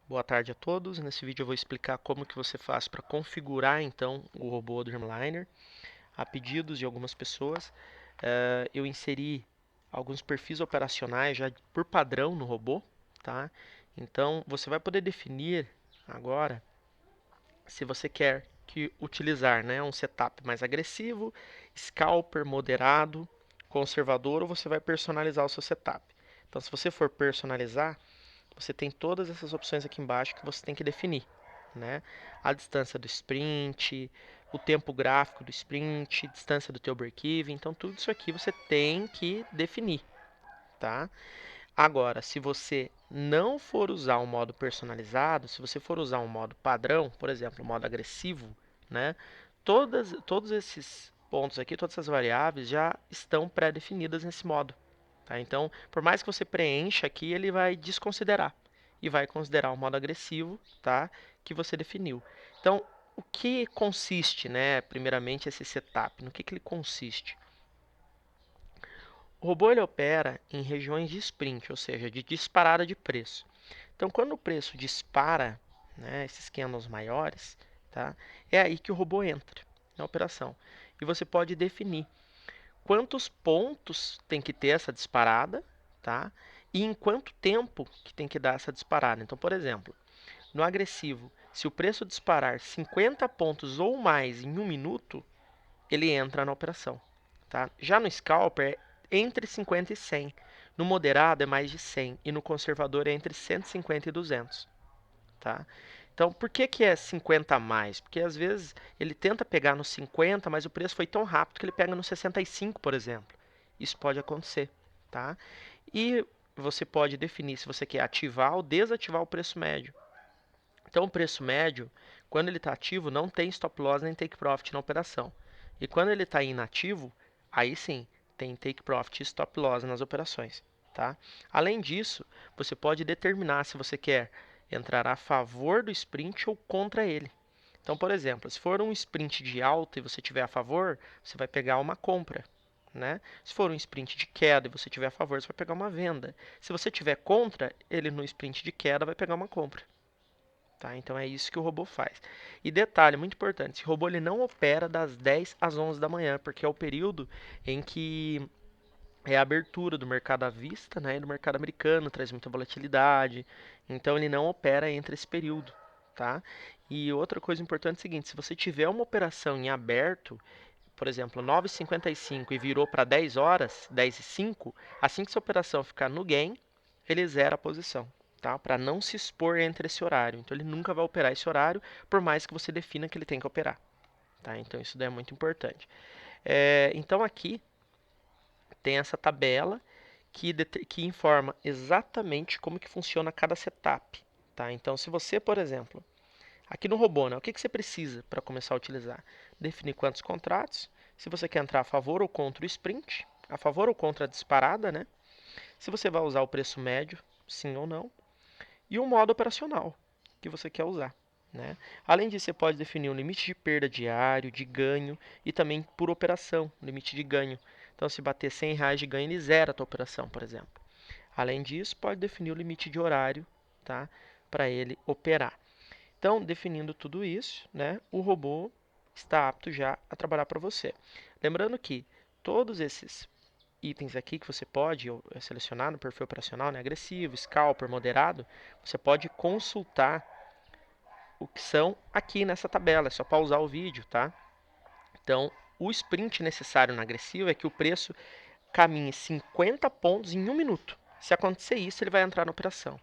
Boa tarde a todos. Nesse vídeo eu vou explicar como que você faz para configurar então o robô do Dreamliner a pedidos de algumas pessoas. Eu inseri alguns perfis operacionais já por padrão no robô, tá? Então você vai poder definir agora se você quer que utilizar, né, um setup mais agressivo, scalper, moderado, conservador, ou você vai personalizar o seu setup. Então se você for personalizar, você tem todas essas opções aqui embaixo que você tem que definir, né? A distância do sprint, o tempo gráfico do sprint, distância do teu break-even, então tudo isso aqui você tem que definir, tá? Agora, se você não for usar um modo personalizado, se você for usar um modo padrão, por exemplo, um modo agressivo, né? Todos esses pontos aqui, todas essas variáveis já estão pré-definidas nesse modo. Tá? Então, por mais que você preencha aqui, ele vai desconsiderar e vai considerar o modo agressivo, tá? Que você definiu. Então, o que consiste, né? Primeiramente, esse setup. No que ele consiste? O robô ele opera em regiões de sprint, ou seja, de disparada de preço. Então, quando o preço dispara, né, esses candles maiores, tá? É aí que o robô entra na operação. E você pode definir quantos pontos tem que ter essa disparada, tá? E em quanto tempo que tem que dar essa disparada. Então, por exemplo, no agressivo, se o preço disparar 50 pontos ou mais em um minuto, ele entra na operação, tá? Já no scalper é entre 50 e 100. No moderado é mais de 100 e no conservador é entre 150 e 200, tá? Então, por que que é 50 a mais? Porque às vezes ele tenta pegar no 50, mas o preço foi tão rápido que ele pega no 65, por exemplo. Isso pode acontecer, tá? E você pode definir se você quer ativar ou desativar o preço médio. Então, o preço médio, quando ele está ativo, não tem stop loss nem take profit na operação. E quando ele está inativo, aí sim tem take profit e stop loss nas operações, tá? Além disso, você pode determinar se você quer entrar a favor do sprint ou contra ele. Então, por exemplo, se for um sprint de alta e você tiver a favor, você vai pegar uma compra, né? Se for um sprint de queda e você tiver a favor, você vai pegar uma venda. Se você tiver contra, ele no sprint de queda vai pegar uma compra. Tá? Então é isso que o robô faz. E detalhe muito importante, esse robô ele não opera das 10 às 11 da manhã, porque é o período em que é a abertura do mercado à vista, né, e do mercado americano, traz muita volatilidade. Então ele não opera entre esse período, tá? E outra coisa importante é o seguinte, se você tiver uma operação em aberto, por exemplo, 9h55 e virou para 10 horas, 10h05, assim que essa operação ficar no gain, ele zera a posição, tá? Para não se expor entre esse horário. Então ele nunca vai operar esse horário, por mais que você defina que ele tem que operar, tá? Então isso daí é muito importante. Então aqui tem essa tabela que informa exatamente como que funciona cada setup, tá? Então se você, por exemplo, aqui no robô, né, o que que você precisa para começar a utilizar? Definir quantos contratos, se você quer entrar a favor ou contra o sprint, a favor ou contra a disparada, né? Se você vai usar o preço médio, sim ou não, e o modo operacional que você quer usar, né? Além disso, você pode definir um limite de perda diário, de ganho e também por operação, limite de ganho. Então, se bater R$ 100 de ganho, ele zera a tua operação, por exemplo. Além disso, pode definir o limite de horário, tá? Para ele operar. Então, definindo tudo isso, né, o robô está apto já a trabalhar para você. Lembrando que todos esses itens aqui que você pode selecionar no perfil operacional, né, agressivo, scalper, moderado, você pode consultar o que são aqui nessa tabela. É só pausar o vídeo, tá? Então, o sprint necessário no agressivo é que o preço caminhe 50 pontos em um minuto. Se acontecer isso, ele vai entrar na operação.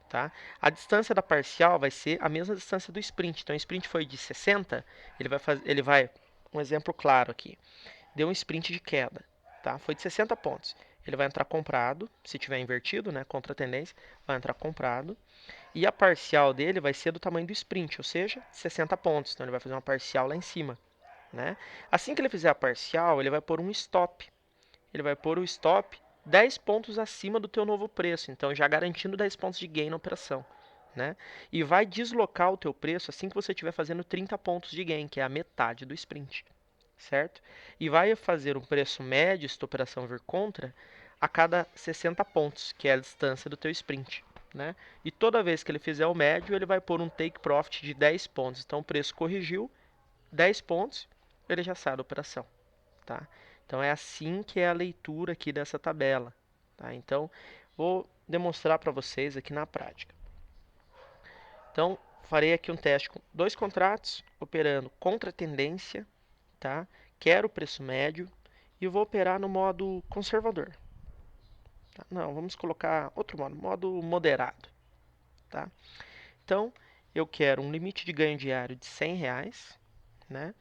Tá? A distância da parcial vai ser a mesma distância do sprint. Então, o sprint foi de 60, ele vai um exemplo claro aqui. Deu um sprint de queda, tá? Foi de 60 pontos. Ele vai entrar comprado, se tiver invertido, né, contra a tendência, vai entrar comprado. E a parcial dele vai ser do tamanho do sprint, ou seja, 60 pontos. Então, ele vai fazer uma parcial lá em cima, né? Assim que ele fizer a parcial, ele vai pôr um stop. Ele vai pôr o stop 10 pontos acima do teu novo preço, então já garantindo 10 pontos de gain na operação, né? E vai deslocar o teu preço assim que você estiver fazendo 30 pontos de gain, que é a metade do sprint, certo? E vai fazer um preço médio, se tua operação vir contra, a cada 60 pontos, que é a distância do teu sprint, né? E toda vez que ele fizer o médio, ele vai pôr um take profit de 10 pontos. Então o preço corrigiu 10 pontos, ele já sai da operação, tá? Então é assim que é a leitura aqui dessa tabela, tá? Então vou demonstrar para vocês aqui na prática. Então farei aqui um teste com 2 contratos operando contra a tendência, tá? Quero o preço médio e vou operar no modo conservador. Tá? Não, vamos colocar outro modo moderado, tá? Então eu quero um limite de ganho diário de R$ 100, né?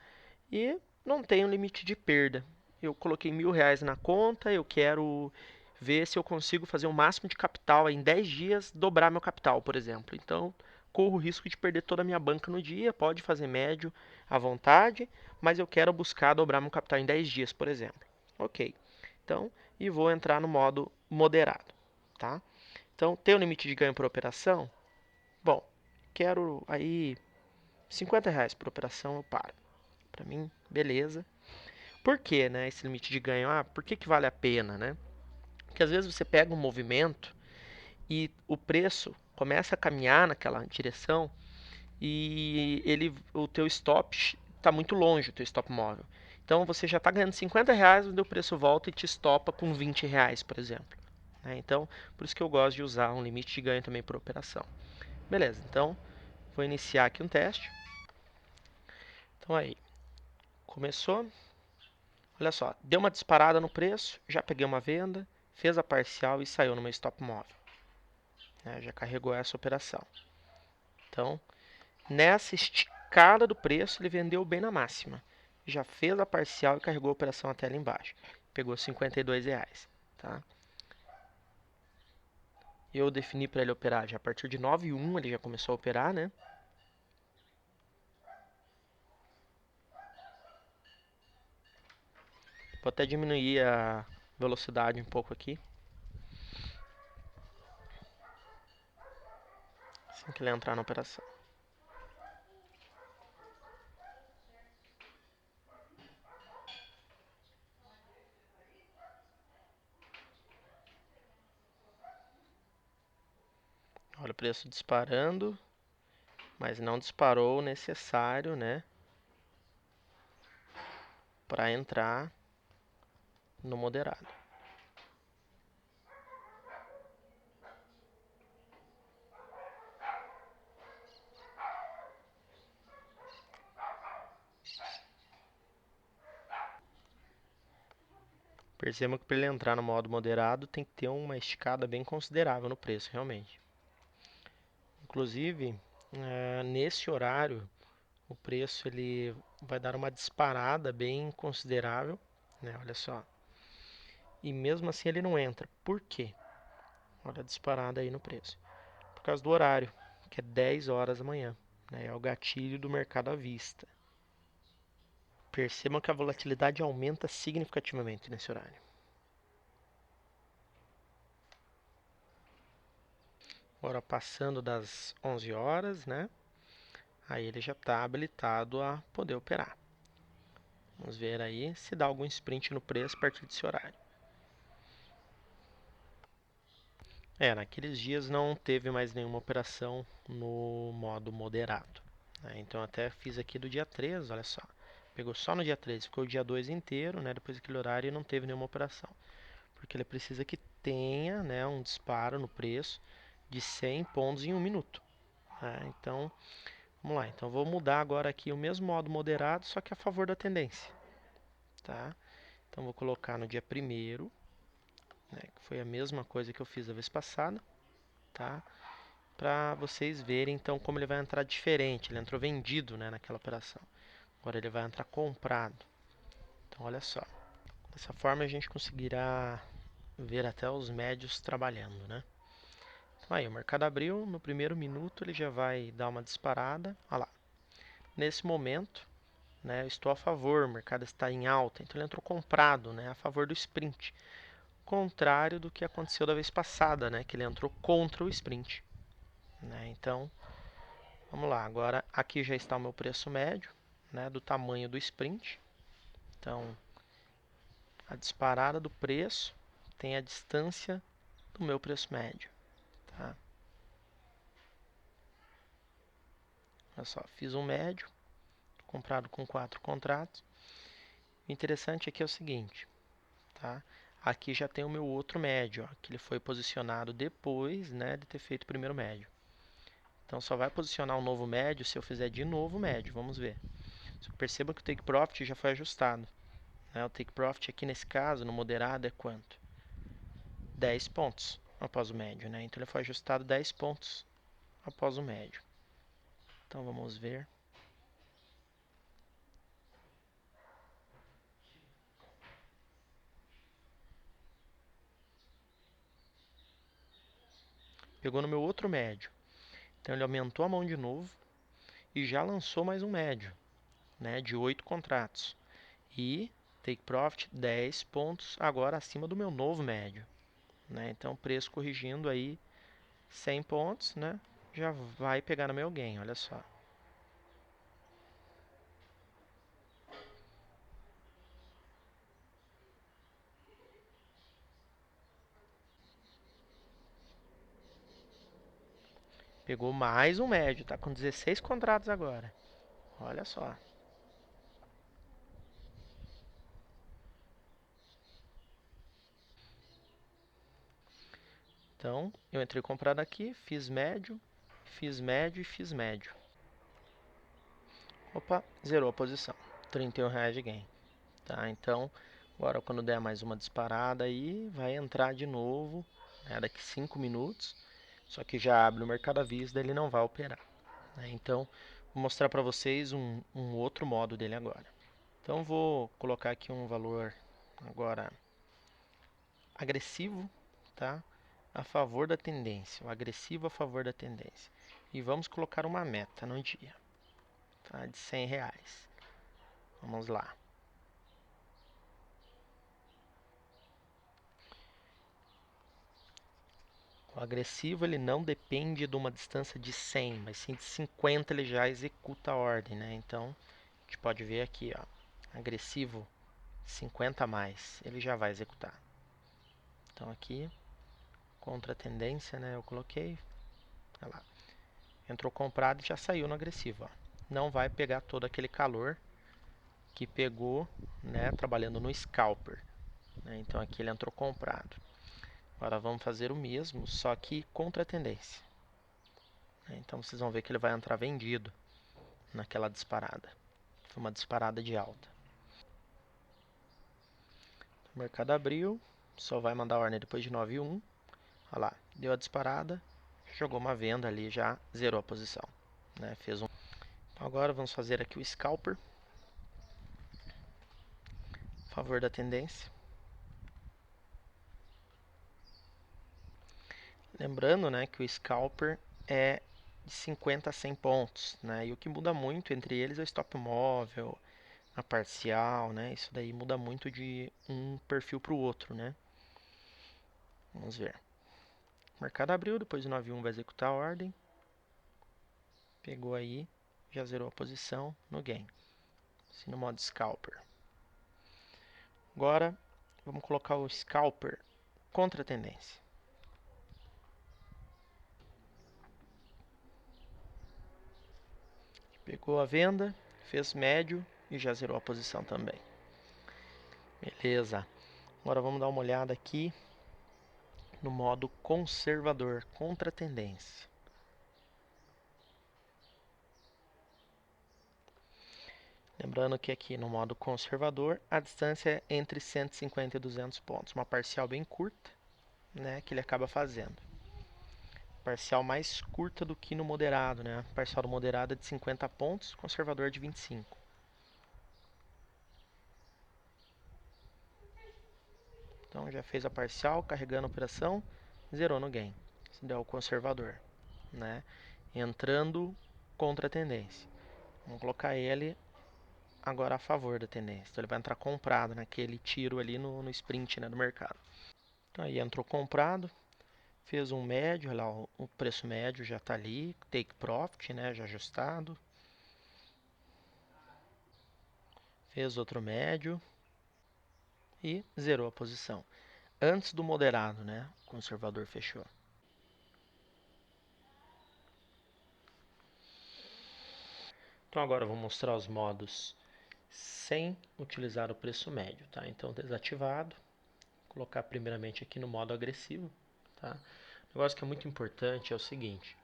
E não tenho limite de perda. Eu coloquei R$ 1.000 na conta, eu quero ver se eu consigo fazer o máximo de capital em 10 dias, dobrar meu capital, por exemplo. Então, corro o risco de perder toda a minha banca no dia, pode fazer médio à vontade, mas eu quero buscar dobrar meu capital em 10 dias, por exemplo. Ok. Então, e vou entrar no modo moderado, tá? Então, tem o limite de ganho por operação? Bom, quero aí R$ 50 por operação, eu paro. Para mim, beleza. Por que, né, esse limite de ganho? Por que vale a pena, né? Porque às vezes você pega um movimento e o preço começa a caminhar naquela direção e o teu stop está muito longe, o teu stop móvel. Então você já está ganhando R$ 50, onde o preço volta e te estopa com R$ 20, por exemplo. Então, por isso que eu gosto de usar um limite de ganho também por operação. Beleza, então vou iniciar aqui um teste. Então aí, começou. Olha só, deu uma disparada no preço, já peguei uma venda, fez a parcial e saiu no meu stop móvel. Já carregou essa operação. Então, nessa esticada do preço, ele vendeu bem na máxima. Já fez a parcial e carregou a operação até ali embaixo. Pegou R$ 52. Tá? Eu defini para ele operar já a partir de 9,1, ele já começou a operar, né? Vou até diminuir a velocidade um pouco aqui. Assim que ele entrar na operação. Olha o preço disparando, mas não disparou o necessário, né? Para entrar no moderado. Perceba que para ele entrar no modo moderado tem que ter uma esticada bem considerável no preço, realmente. Inclusive, nesse horário, o preço ele vai dar uma disparada bem considerável, né? Olha só. E mesmo assim ele não entra. Por quê? Olha a disparada aí no preço. Por causa do horário, que é 10 horas da manhã, né? É o gatilho do mercado à vista. Percebam que a volatilidade aumenta significativamente nesse horário. Agora passando das 11 horas, né? Aí ele já está habilitado a poder operar. Vamos ver aí se dá algum sprint no preço a partir desse horário. Naqueles dias não teve mais nenhuma operação no modo moderado. Então até fiz aqui do dia 3, olha só. Pegou só no dia 13, ficou o dia 2 inteiro, né, depois daquele horário e não teve nenhuma operação. Porque ele precisa que tenha, né, um disparo no preço de 100 pontos em 1 minuto. Então, vamos lá. Então vou mudar agora aqui o mesmo modo moderado, só que a favor da tendência. Tá? Então vou colocar no dia 1º, né, que foi a mesma coisa que eu fiz a vez passada, tá? Para vocês verem então como ele vai entrar diferente. Ele entrou vendido, né, naquela operação. Agora ele vai entrar comprado. Então olha só. Dessa forma a gente conseguirá ver até os médios trabalhando, né? Então aí o mercado abriu, no primeiro minuto ele já vai dar uma disparada. Olha lá. Nesse momento, né, eu estou a favor, o mercado está em alta, então ele entrou comprado, né, a favor do sprint. Contrário do que aconteceu da vez passada, né, que ele entrou contra o sprint. Então, vamos lá, agora aqui já está o meu preço médio, né, do tamanho do sprint. Então, a disparada do preço tem a distância do meu preço médio. Tá? Olha só, fiz um médio, comprado com 4 contratos. O interessante aqui é o seguinte, tá? Aqui já tem o meu outro médio, ó, que ele foi posicionado depois, né, de ter feito o primeiro médio. Então só vai posicionar um novo médio se eu fizer de novo médio, vamos ver. Perceba que o take profit já foi ajustado, né? O take profit aqui nesse caso, no moderado, é quanto? 10 pontos após o médio, né? Então ele foi ajustado 10 pontos após o médio. Então vamos ver. Pegou no meu outro médio. Então ele aumentou a mão de novo e já lançou mais um médio, né, de 8 contratos. E take profit 10 pontos agora acima do meu novo médio, né? Então preço corrigindo aí 100 pontos, né? Já vai pegar no meu gain, olha só. Pegou mais um médio, tá com 16 contratos agora. Olha só. Então, eu entrei comprado aqui, fiz médio e fiz médio. Opa, zerou a posição. R$ 31 de gain. Tá, então, agora quando der mais uma disparada aí, vai entrar de novo, né, daqui 5 minutos. Só que já abre o mercado à vista, ele não vai operar, né? Então, vou mostrar para vocês um outro modo dele agora. Então, vou colocar aqui um valor agora agressivo, tá? A favor da tendência, o agressivo a favor da tendência. E vamos colocar uma meta no dia, tá? De R$ 100. Vamos lá. O agressivo ele não depende de uma distância de 100, mas sim de 50 ele já executa a ordem, né? Então, a gente pode ver aqui, ó, agressivo 50 a mais, ele já vai executar. Então aqui, contra a tendência, né, eu coloquei, olha lá, entrou comprado e já saiu no agressivo, ó. Não vai pegar todo aquele calor que pegou, né, trabalhando no scalper, né? Então aqui ele entrou comprado. Agora vamos fazer o mesmo, só que contra a tendência. Então vocês vão ver que ele vai entrar vendido naquela disparada. Foi uma disparada de alta. O mercado abriu, só vai mandar a ordem depois de 9,1. Olha lá, deu a disparada, jogou uma venda ali, já zerou a posição, né? Fez um. Então agora vamos fazer aqui o scalper, a favor da tendência. Lembrando, né, que o scalper é de 50 a 100 pontos, né? E o que muda muito entre eles é o stop móvel, a parcial, né? Isso daí muda muito de um perfil para o outro, né? Vamos ver. O mercado abriu, depois do 9,1 vai executar a ordem. Pegou aí, já zerou a posição no gain. Assim no modo scalper. Agora, vamos colocar o scalper contra a tendência. Pegou a venda, fez médio e já zerou a posição também. Beleza. Agora vamos dar uma olhada aqui no modo conservador, contra a tendência. Lembrando que aqui no modo conservador, a distância é entre 150 e 200 pontos. Uma parcial bem curta, né, que ele acaba fazendo. Parcial mais curta do que no moderado, né? Parcial do moderado é de 50 pontos, conservador de 25. Então já fez a parcial, carregando a operação, zerou no gain. Esse é o conservador, né? Entrando contra a tendência. Vamos colocar ele agora a favor da tendência. Então ele vai entrar comprado naquele tiro ali no sprint, né, do mercado. Então aí entrou comprado, fez um médio, olha lá, o preço médio já está ali, take profit, né, já ajustado. Fez outro médio e zerou a posição. Antes do moderado, né, o conservador fechou. Então agora eu vou mostrar os modos sem utilizar o preço médio, tá? Então desativado, colocar primeiramente aqui no modo agressivo, tá? O negócio que é muito importante é o seguinte,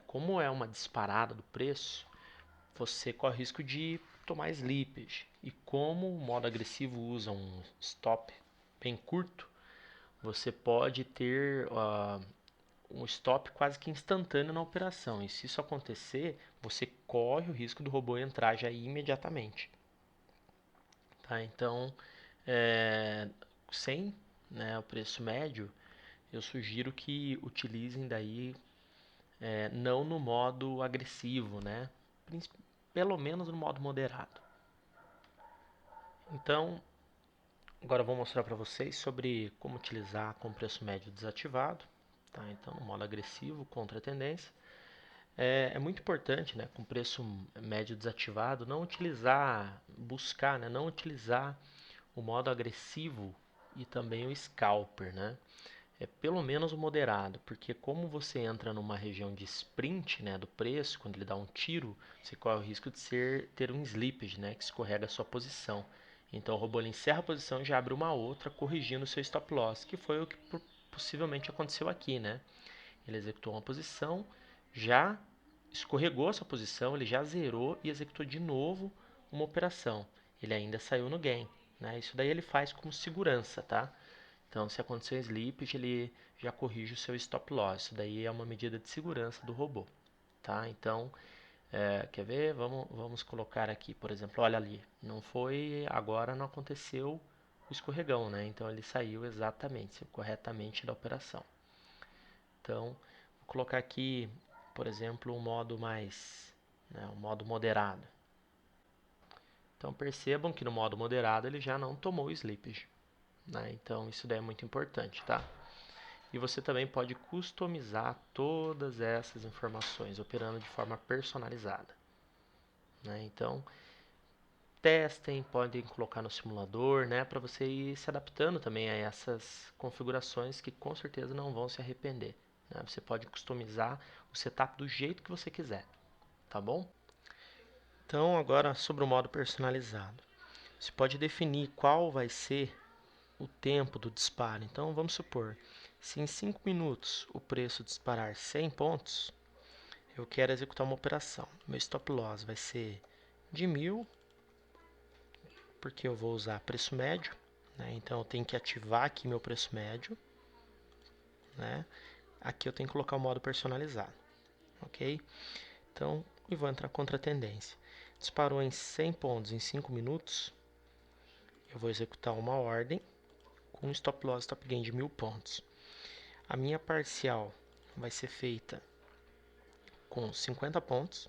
como é uma disparada do preço, você corre o risco de tomar slippage. E como o modo agressivo usa um stop bem curto, você pode ter um stop quase que instantâneo na operação. E se isso acontecer, você corre o risco do robô entrar já imediatamente. Tá? Então, sem, né, o preço médio, eu sugiro que utilizem daí não no modo agressivo, né? Pelo menos no modo moderado. Então, agora eu vou mostrar para vocês sobre como utilizar com preço médio desativado. Tá? Então, no modo agressivo, contra a tendência. É muito importante, né, com preço médio desativado, não utilizar, buscar, né, não utilizar o modo agressivo e também o scalper, né? É pelo menos o moderado, porque como você entra numa região de sprint, né, do preço, quando ele dá um tiro, você corre o risco de ter um slippage, né, que escorrega a sua posição. Então o robô ele encerra a posição e já abre uma outra, corrigindo o seu stop loss, que foi o que possivelmente aconteceu aqui, né? Ele executou uma posição, já escorregou essa posição, ele já zerou e executou de novo uma operação. Ele ainda saiu no gain, né? Isso daí ele faz como segurança, tá? Então, se acontecer um slippage, ele já corrige o seu stop loss. Isso daí é uma medida de segurança do robô, tá? Então, quer ver? Vamos colocar aqui, por exemplo, olha ali, não foi, agora não aconteceu o escorregão, né? Então, ele saiu exatamente, corretamente da operação. Então, vou colocar aqui, por exemplo, um modo mais, né, um modo moderado. Então, percebam que no modo moderado ele já não tomou o slippage, né? Então, isso daí é muito importante, tá? E você também pode customizar todas essas informações, operando de forma personalizada, né? Então, testem, podem colocar no simulador, né, para você ir se adaptando também a essas configurações que com certeza não vão se arrepender, né? Você pode customizar o setup do jeito que você quiser, tá bom? Então, agora sobre o modo personalizado. Você pode definir qual vai ser o tempo do disparo. Então, vamos supor, se em 5 minutos o preço disparar 100 pontos, eu quero executar uma operação. Meu stop loss vai ser de 1000, porque eu vou usar preço médio, né? Então eu tenho que ativar aqui meu preço médio, né? Aqui eu tenho que colocar o modo personalizado, ok? Então, e vou entrar contra a tendência. Disparou em 100 pontos em 5 minutos, eu vou executar uma ordem com um stop loss stop gain de 1000 pontos. A minha parcial vai ser feita com 50 pontos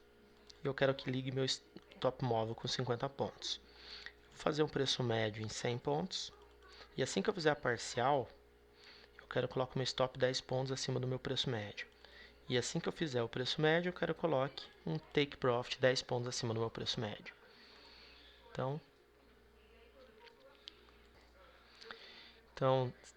e eu quero que ligue meu stop móvel com 50 pontos. Vou fazer um preço médio em 100 pontos e assim que eu fizer a parcial, eu quero colocar meu stop 10 pontos acima do meu preço médio. E assim que eu fizer o preço médio, eu quero que coloque um take profit 10 pontos acima do meu preço médio. Então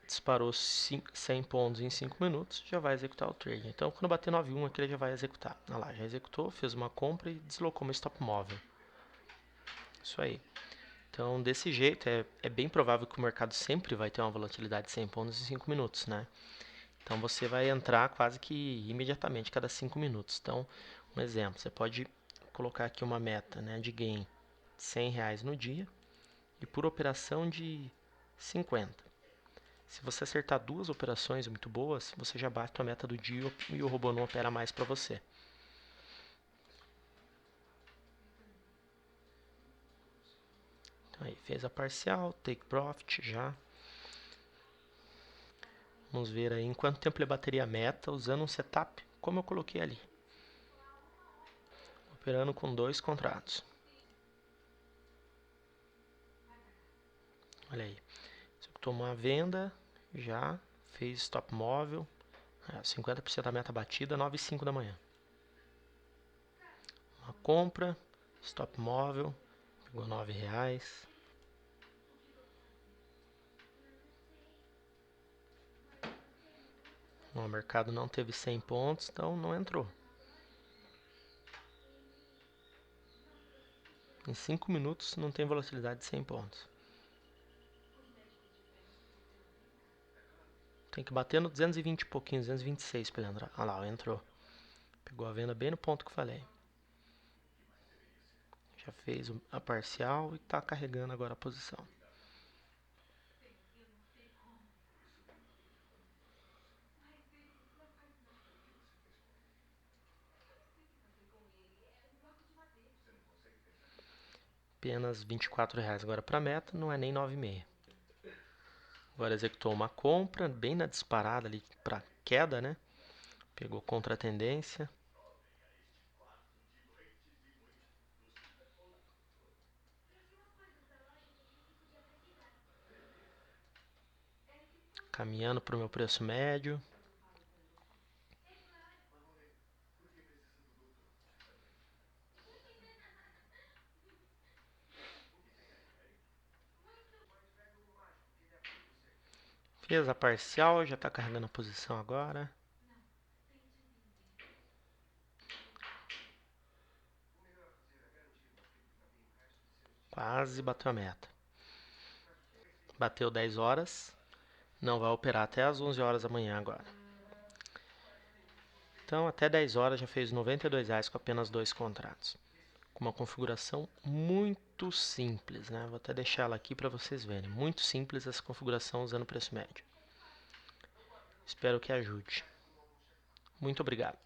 disparou 100 pontos em 5 minutos, já vai executar o trade. Então, quando bater 9,1 aqui, ele já vai executar. Olha lá, já executou, fez uma compra e deslocou meu stop móvel. Isso aí. Então, desse jeito, é bem provável que o mercado sempre vai ter uma volatilidade de 100 pontos em 5 minutos, né? Então, você vai entrar quase que imediatamente, cada 5 minutos. Então, um exemplo, você pode colocar aqui uma meta, né, de gain de R$ 100 no dia e por operação de 50. Se você acertar duas operações muito boas, você já bate a meta do dia e o robô não opera mais para você. Então, aí, fez a parcial, take profit já. Vamos ver aí em quanto tempo ele bateria a meta usando um setup como eu coloquei ali. Operando com 2 contratos. Olha aí. Executou uma venda, já fez stop móvel. 50% da meta batida, 9h05 da manhã. Uma compra, stop móvel, pegou R$ 9. O mercado não teve 100 pontos, então não entrou. Em 5 minutos não tem volatilidade de 100 pontos. Tem que bater no 220 e pouquinho, 226 para ele entrar. Olha lá, entrou. Pegou a venda bem no ponto que eu falei. Já fez a parcial e está carregando agora a posição. Apenas R$24 agora para a meta, não é nem 9,5. Agora executou uma compra, bem na disparada ali para queda, né? Pegou contra a tendência. Caminhando para o meu preço médio. Fez a parcial, já está carregando a posição agora. Quase bateu a meta. Bateu 10 horas. Não vai operar até as 11 horas da manhã agora. Então, até 10 horas já fez R$92 com apenas 2 contratos. Com uma configuração muito simples, né? Vou até deixar ela aqui para vocês verem. Muito simples essa configuração usando o preço médio. Espero que ajude. Muito obrigado.